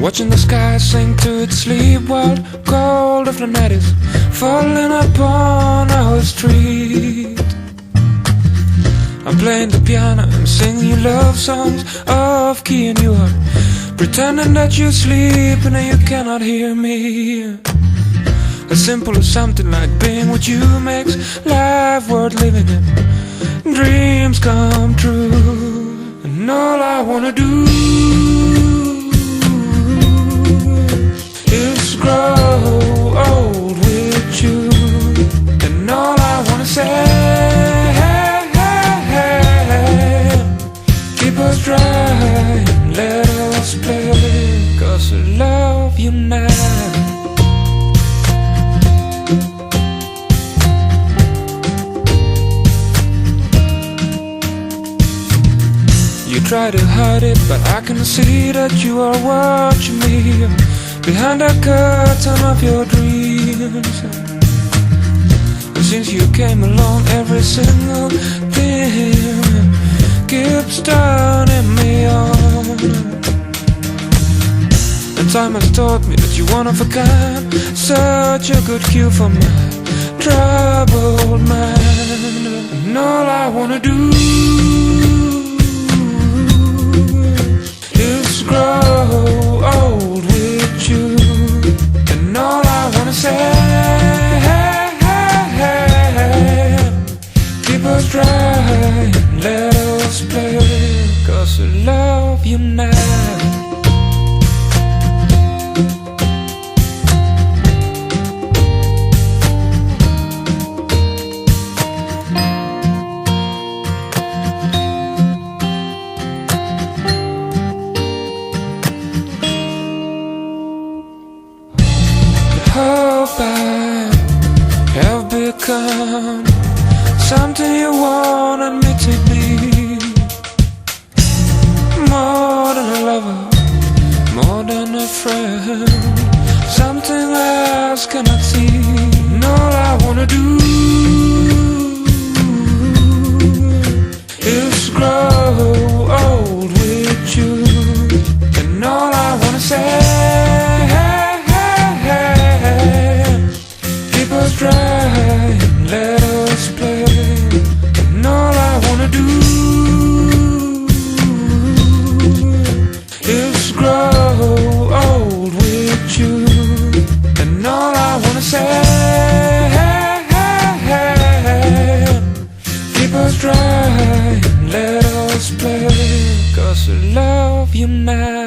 watching the sky sink to its sleep while cold of the night is falling upon our street. I'm playing the piano and singing you love songs off key, and you are pretending that you're sleeping and you cannot hear me. As simple as something like being with you makes life worth living and dreams come true. And all I wanna do is grow old with you. And all I wanna say, keep us dry and let us play, 'cause I love you now. You try to hide it, but I can see that you are watching me behind the curtain of your dreams. And since you came along, every single thing keeps turning me on. And time has taught me that you're one of a kind, such a good cue for my troubled mind. And all I wanna do is grow old with you. And all I wanna say, keep us dry and let us play, 'cause I love you now. Hope I have become something you wanted me to be. More than a lover, more than a friend, something else cannot see. And all I wanna do is grow old with you. And all I wanna say, keep us dry and let us play. And all I wanna do is grow old with you. And all I wanna say, keep us dry and let us play, 'cause I love you now.